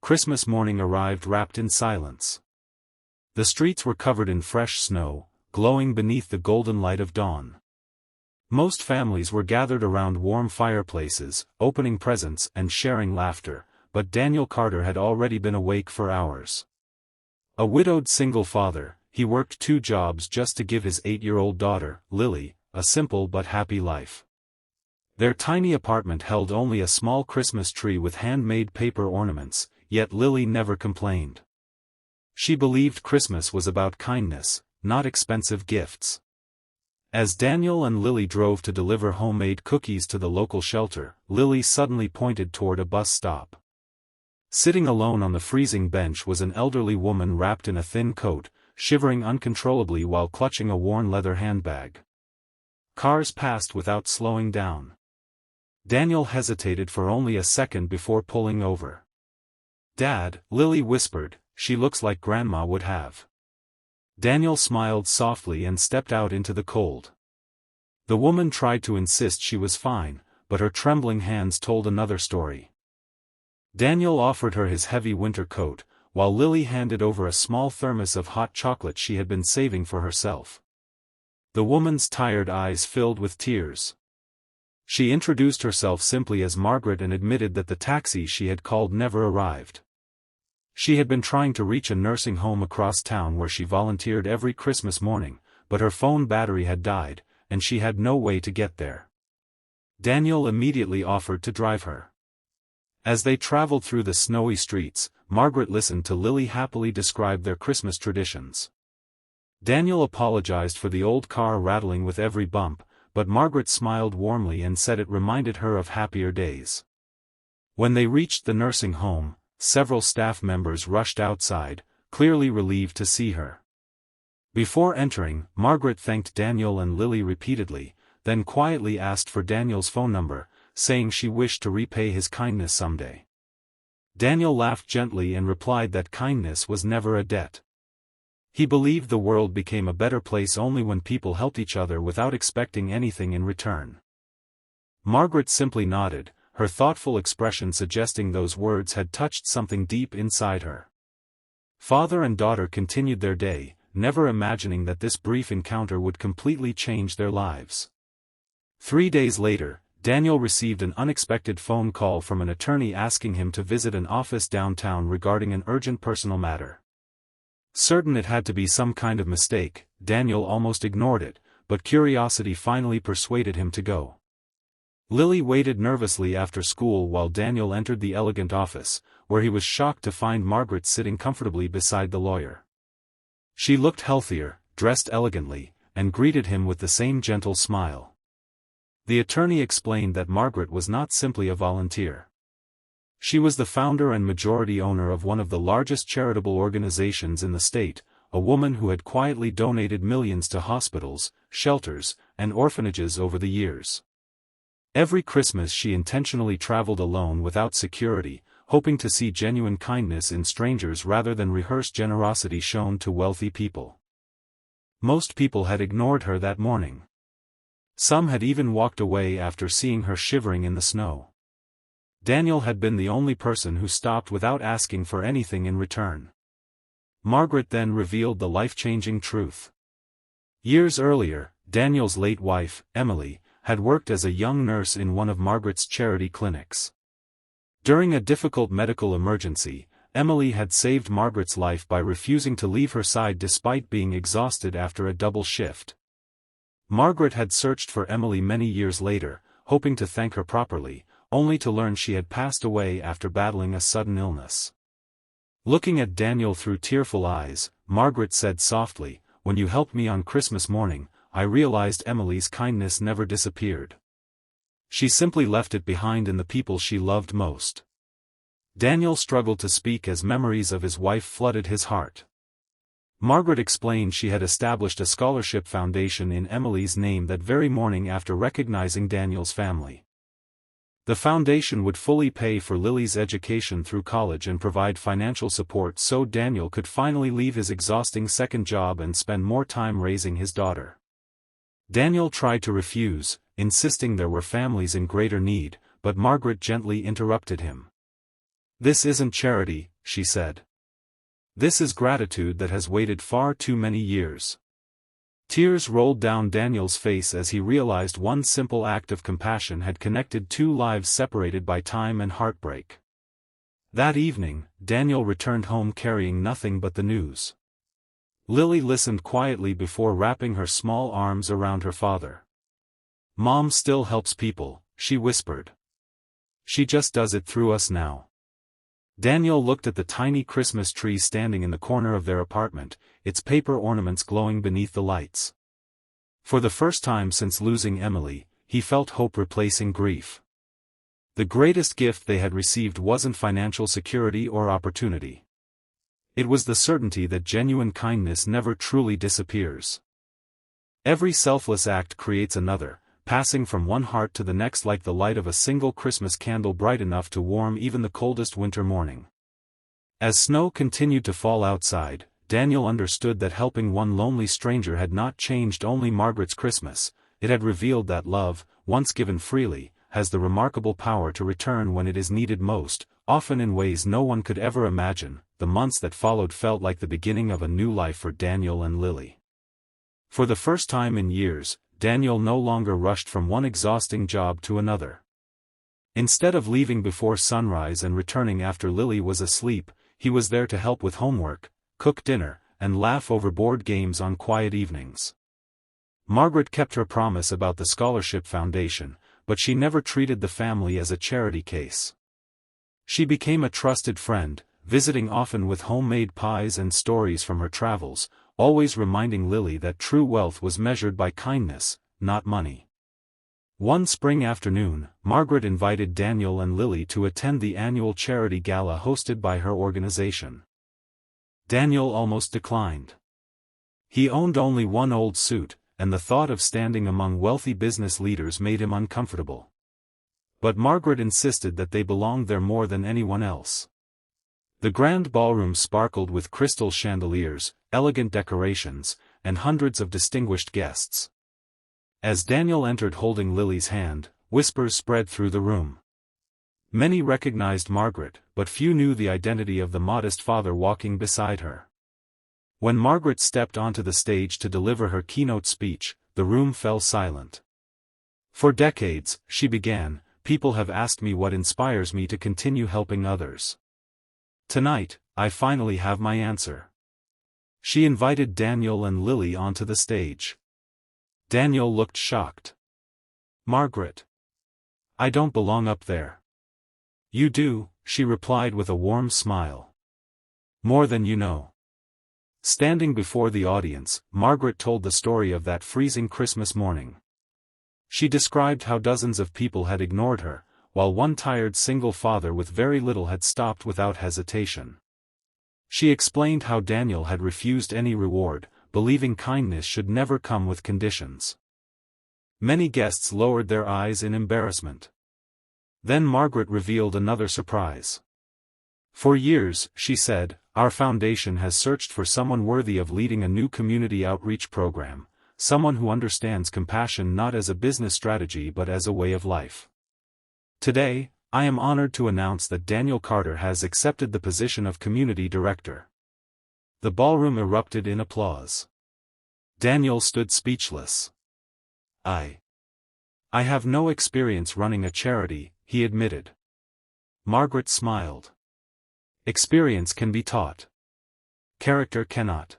Christmas morning arrived wrapped in silence. The streets were covered in fresh snow, glowing beneath the golden light of dawn. Most families were gathered around warm fireplaces, opening presents and sharing laughter, but Daniel Carter had already been awake for hours. A widowed single father, he worked 2 jobs just to give his 8-year-old daughter, Lily, a simple but happy life. Their tiny apartment held only a small Christmas tree with handmade paper ornaments, yet Lily never complained. She believed Christmas was about kindness, not expensive gifts. As Daniel and Lily drove to deliver homemade cookies to the local shelter, Lily suddenly pointed toward a bus stop. Sitting alone on the freezing bench was an elderly woman wrapped in a thin coat, shivering uncontrollably while clutching a worn leather handbag. Cars passed without slowing down. Daniel hesitated for only a second before pulling over. "Dad," Lily whispered, "she looks like Grandma would have." Daniel smiled softly and stepped out into the cold. The woman tried to insist she was fine, but her trembling hands told another story. Daniel offered her his heavy winter coat, while Lily handed over a small thermos of hot chocolate she had been saving for herself. The woman's tired eyes filled with tears. She introduced herself simply as Margaret and admitted that the taxi she had called never arrived. She had been trying to reach a nursing home across town where she volunteered every Christmas morning, but her phone battery had died, and she had no way to get there. Daniel immediately offered to drive her. As they traveled through the snowy streets, Margaret listened to Lily happily describe their Christmas traditions. Daniel apologized for the old car rattling with every bump, but Margaret smiled warmly and said it reminded her of happier days. When they reached the nursing home, several staff members rushed outside, clearly relieved to see her. Before entering, Margaret thanked Daniel and Lily repeatedly, then quietly asked for Daniel's phone number, saying she wished to repay his kindness someday. Daniel laughed gently and replied that kindness was never a debt. He believed the world became a better place only when people helped each other without expecting anything in return. Margaret simply nodded, her thoughtful expression suggesting those words had touched something deep inside her. Father and daughter continued their day, never imagining that this brief encounter would completely change their lives. 3 days later, Daniel received an unexpected phone call from an attorney asking him to visit an office downtown regarding an urgent personal matter. Certain it had to be some kind of mistake, Daniel almost ignored it, but curiosity finally persuaded him to go. Lily waited nervously after school while Daniel entered the elegant office, where he was shocked to find Margaret sitting comfortably beside the lawyer. She looked healthier, dressed elegantly, and greeted him with the same gentle smile. The attorney explained that Margaret was not simply a volunteer. She was the founder and majority owner of one of the largest charitable organizations in the state, a woman who had quietly donated millions to hospitals, shelters, and orphanages over the years. Every Christmas she intentionally traveled alone without security, hoping to see genuine kindness in strangers rather than rehearsed generosity shown to wealthy people. Most people had ignored her that morning. Some had even walked away after seeing her shivering in the snow. Daniel had been the only person who stopped without asking for anything in return. Margaret then revealed the life-changing truth. Years earlier, Daniel's late wife, Emily, had worked as a young nurse in one of Margaret's charity clinics. During a difficult medical emergency, Emily had saved Margaret's life by refusing to leave her side despite being exhausted after a double shift. Margaret had searched for Emily many years later, hoping to thank her properly, only to learn she had passed away after battling a sudden illness. Looking at Daniel through tearful eyes, Margaret said softly, "When you helped me on Christmas morning, I realized Emily's kindness never disappeared. She simply left it behind in the people she loved most." Daniel struggled to speak as memories of his wife flooded his heart. Margaret explained she had established a scholarship foundation in Emily's name that very morning after recognizing Daniel's family. The foundation would fully pay for Lily's education through college and provide financial support so Daniel could finally leave his exhausting second job and spend more time raising his daughter. Daniel tried to refuse, insisting there were families in greater need, but Margaret gently interrupted him. "This isn't charity," she said. "This is gratitude that has waited far too many years." Tears rolled down Daniel's face as he realized one simple act of compassion had connected two lives separated by time and heartbreak. That evening, Daniel returned home carrying nothing but the news. Lily listened quietly before wrapping her small arms around her father. "Mom still helps people," she whispered. "She just does it through us now." Daniel looked at the tiny Christmas tree standing in the corner of their apartment, its paper ornaments glowing beneath the lights. For the first time since losing Emily, he felt hope replacing grief. The greatest gift they had received wasn't financial security or opportunity. It was the certainty that genuine kindness never truly disappears. Every selfless act creates another, passing from one heart to the next like the light of a single Christmas candle bright enough to warm even the coldest winter morning. As snow continued to fall outside, Daniel understood that helping one lonely stranger had not changed only Margaret's Christmas, it had revealed that love, once given freely, has the remarkable power to return when it is needed most, often in ways no one could ever imagine. The months that followed felt like the beginning of a new life for Daniel and Lily. For the first time in years, Daniel no longer rushed from one exhausting job to another. Instead of leaving before sunrise and returning after Lily was asleep, he was there to help with homework, cook dinner, and laugh over board games on quiet evenings. Margaret kept her promise about the scholarship foundation, but she never treated the family as a charity case. She became a trusted friend, visiting often with homemade pies and stories from her travels, always reminding Lily that true wealth was measured by kindness, not money. One spring afternoon, Margaret invited Daniel and Lily to attend the annual charity gala hosted by her organization. Daniel almost declined. He owned only one old suit, and the thought of standing among wealthy business leaders made him uncomfortable. But Margaret insisted that they belonged there more than anyone else. The grand ballroom sparkled with crystal chandeliers, elegant decorations, and hundreds of distinguished guests. As Daniel entered holding Lily's hand, whispers spread through the room. Many recognized Margaret, but few knew the identity of the modest father walking beside her. When Margaret stepped onto the stage to deliver her keynote speech, the room fell silent. "For decades," she began, "people have asked me what inspires me to continue helping others. Tonight, I finally have my answer." She invited Daniel and Lily onto the stage. Daniel looked shocked. "Margaret, I don't belong up there." "You do," she replied with a warm smile. "More than you know." Standing before the audience, Margaret told the story of that freezing Christmas morning. She described how dozens of people had ignored her, while one tired single father with very little had stopped without hesitation. She explained how Daniel had refused any reward, believing kindness should never come with conditions. Many guests lowered their eyes in embarrassment. Then Margaret revealed another surprise. "For years," she said, "our foundation has searched for someone worthy of leading a new community outreach program, someone who understands compassion not as a business strategy but as a way of life. Today, I am honored to announce that Daniel Carter has accepted the position of community director." The ballroom erupted in applause. Daniel stood speechless. I have no experience running a charity," he admitted. Margaret smiled. "Experience can be taught. Character cannot."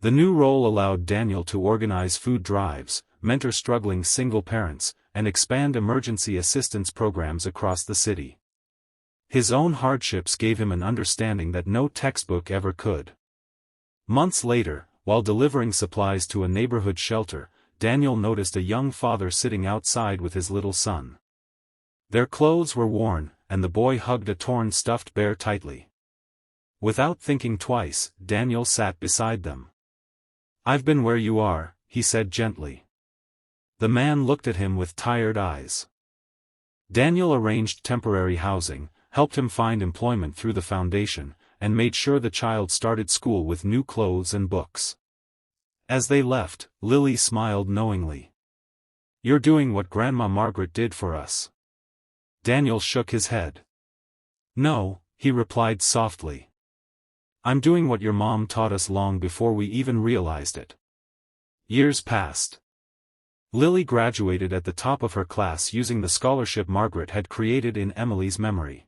The new role allowed Daniel to organize food drives, mentor struggling single parents, and expand emergency assistance programs across the city. His own hardships gave him an understanding that no textbook ever could. Months later, while delivering supplies to a neighborhood shelter, Daniel noticed a young father sitting outside with his little son. Their clothes were worn, and the boy hugged a torn stuffed bear tightly. Without thinking twice, Daniel sat beside them. "I've been where you are," he said gently. The man looked at him with tired eyes. Daniel arranged temporary housing, helped him find employment through the foundation, and made sure the child started school with new clothes and books. As they left, Lily smiled knowingly. "You're doing what Grandma Margaret did for us." Daniel shook his head. No, he replied softly. I'm doing what your mom taught us long before we even realized it. Years passed. Lily graduated at the top of her class using the scholarship Margaret had created in Emily's memory.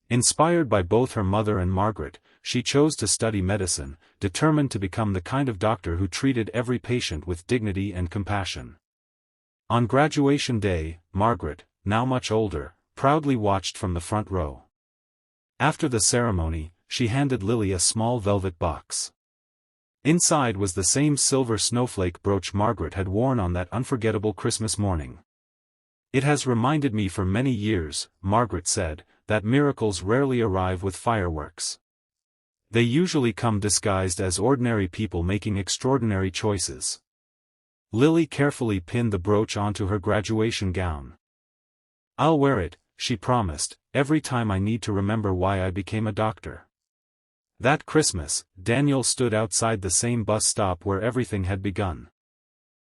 Inspired by both her mother and Margaret, she chose to study medicine, determined to become the kind of doctor who treated every patient with dignity and compassion. On graduation day, Margaret, now much older, proudly watched from the front row. After the ceremony, she handed Lily a small velvet box. Inside was the same silver snowflake brooch Margaret had worn on that unforgettable Christmas morning. It has reminded me for many years, Margaret said, that miracles rarely arrive with fireworks. They usually come disguised as ordinary people making extraordinary choices. Lily carefully pinned the brooch onto her graduation gown. I'll wear it, she promised, every time I need to remember why I became a doctor. That Christmas, Daniel stood outside the same bus stop where everything had begun.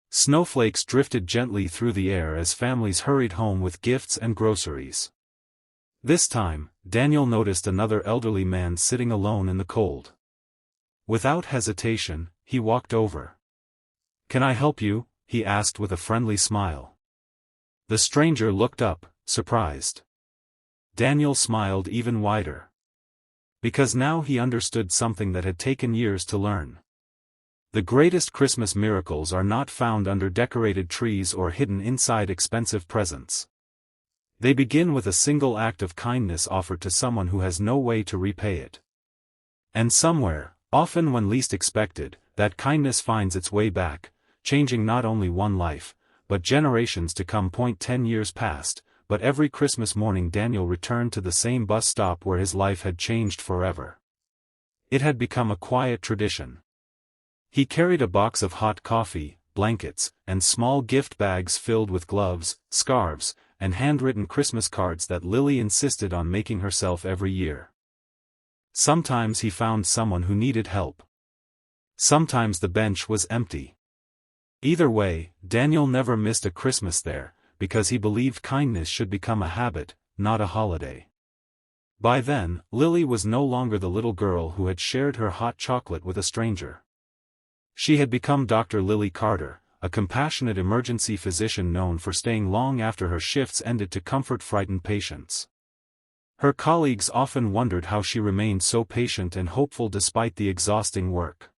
Snowflakes drifted gently through the air as families hurried home with gifts and groceries. This time, Daniel noticed another elderly man sitting alone in the cold. Without hesitation, he walked over. "Can I help you?" he asked with a friendly smile. The stranger looked up, surprised. Daniel smiled even wider. Because now he understood something that had taken years to learn. The greatest Christmas miracles are not found under decorated trees or hidden inside expensive presents. They begin with a single act of kindness offered to someone who has no way to repay it. And somewhere, often when least expected, that kindness finds its way back, changing not only one life, but generations to come. 10 years passed, but every Christmas morning Daniel returned to the same bus stop where his life had changed forever. It had become a quiet tradition. He carried a box of hot coffee, blankets, and small gift bags filled with gloves, scarves, and handwritten Christmas cards that Lily insisted on making herself every year. Sometimes he found someone who needed help. Sometimes the bench was empty. Either way, Daniel never missed a Christmas there, because he believed kindness should become a habit, not a holiday. By then, Lily was no longer the little girl who had shared her hot chocolate with a stranger. She had become Dr. Lily Carter, a compassionate emergency physician known for staying long after her shifts ended to comfort frightened patients. Her colleagues often wondered how she remained so patient and hopeful despite the exhausting work.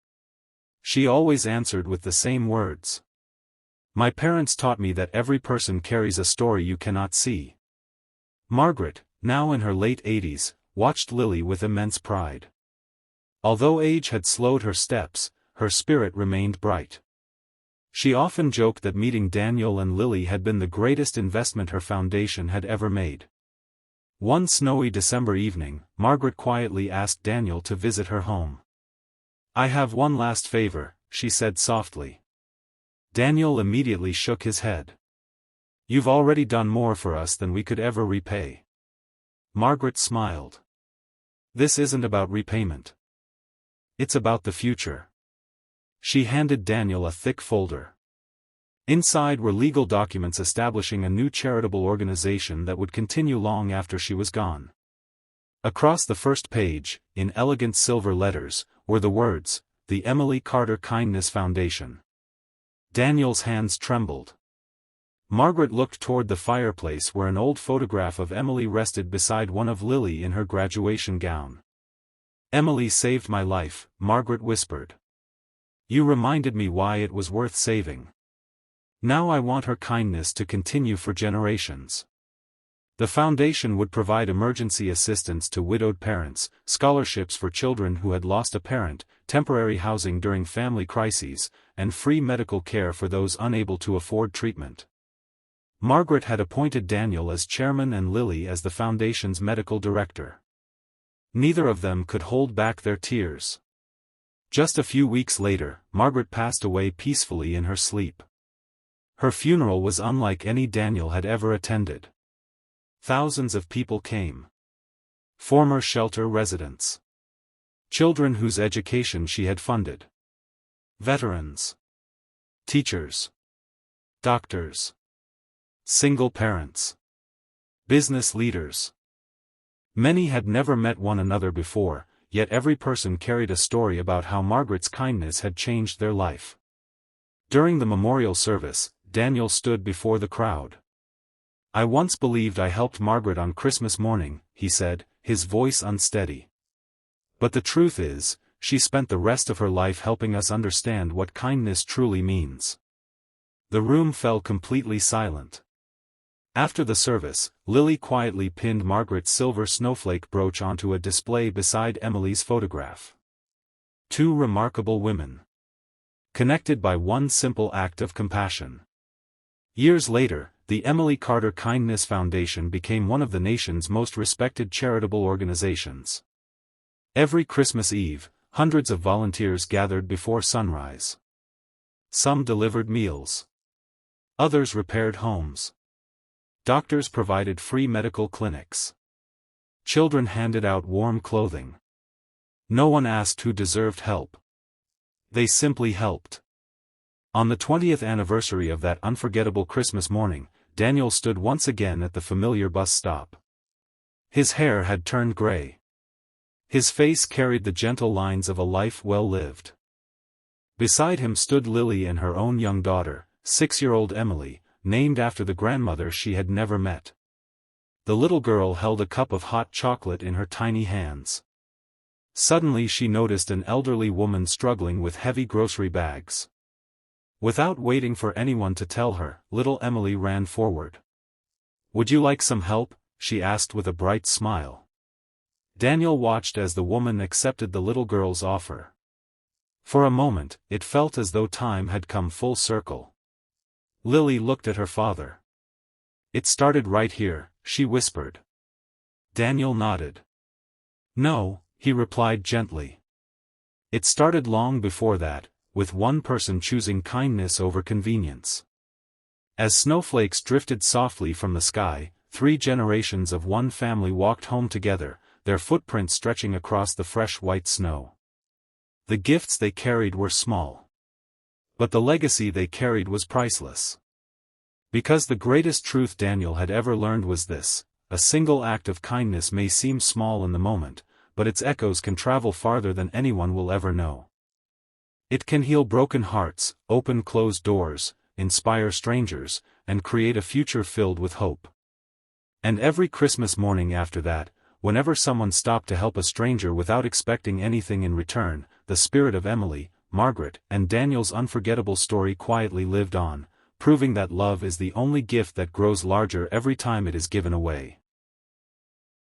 She always answered with the same words. "My parents taught me that every person carries a story you cannot see." Margaret, now in her late 80s, watched Lily with immense pride. Although age had slowed her steps, her spirit remained bright. She often joked that meeting Daniel and Lily had been the greatest investment her foundation had ever made. One snowy December evening, Margaret quietly asked Daniel to visit her home. "I have one last favor," she said softly. Daniel immediately shook his head. "You've already done more for us than we could ever repay." Margaret smiled. "This isn't about repayment. It's about the future." She handed Daniel a thick folder. Inside were legal documents establishing a new charitable organization that would continue long after she was gone. Across the first page, in elegant silver letters, were the words, "The Emily Carter Kindness Foundation." Daniel's hands trembled. Margaret looked toward the fireplace where an old photograph of Emily rested beside one of Lily in her graduation gown. "Emily saved my life," Margaret whispered. "You reminded me why it was worth saving. Now I want her kindness to continue for generations." The foundation would provide emergency assistance to widowed parents, scholarships for children who had lost a parent, temporary housing during family crises, and free medical care for those unable to afford treatment. Margaret had appointed Daniel as chairman and Lily as the foundation's medical director. Neither of them could hold back their tears. Just a few weeks later, Margaret passed away peacefully in her sleep. Her funeral was unlike any Daniel had ever attended. Thousands of people came. Former shelter residents. Children whose education she had funded. Veterans. Teachers. Doctors. Single parents. Business leaders. Many had never met one another before, yet every person carried a story about how Margaret's kindness had changed their life. During the memorial service, Daniel stood before the crowd. "I once believed I helped Margaret on Christmas morning," he said, his voice unsteady. "But the truth is, she spent the rest of her life helping us understand what kindness truly means." The room fell completely silent. After the service, Lily quietly pinned Margaret's silver snowflake brooch onto a display beside Emily's photograph. Two remarkable women, connected by one simple act of compassion. Years later, the Emily Carter Kindness Foundation became one of the nation's most respected charitable organizations. Every Christmas Eve, hundreds of volunteers gathered before sunrise. Some delivered meals. Others repaired homes. Doctors provided free medical clinics. Children handed out warm clothing. No one asked who deserved help. They simply helped. On the 20th anniversary of that unforgettable Christmas morning, Daniel stood once again at the familiar bus stop. His hair had turned gray. His face carried the gentle lines of a life well lived. Beside him stood Lily and her own young daughter, 6-year-old Emily, named after the grandmother she had never met. The little girl held a cup of hot chocolate in her tiny hands. Suddenly she noticed an elderly woman struggling with heavy grocery bags. Without waiting for anyone to tell her, little Emily ran forward. "Would you like some help?" she asked with a bright smile. Daniel watched as the woman accepted the little girl's offer. For a moment, it felt as though time had come full circle. Lily looked at her father. "It started right here," she whispered. Daniel nodded. "No," he replied gently. "It started long before that, with one person choosing kindness over convenience." As snowflakes drifted softly from the sky, 3 generations of one family walked home together, their footprints stretching across the fresh white snow. The gifts they carried were small. But the legacy they carried was priceless. Because the greatest truth Daniel had ever learned was this: a single act of kindness may seem small in the moment, but its echoes can travel farther than anyone will ever know. It can heal broken hearts, open closed doors, inspire strangers, and create a future filled with hope. And every Christmas morning after that, whenever someone stopped to help a stranger without expecting anything in return, the spirit of Emily, Margaret, and Daniel's unforgettable story quietly lived on, proving that love is the only gift that grows larger every time it is given away.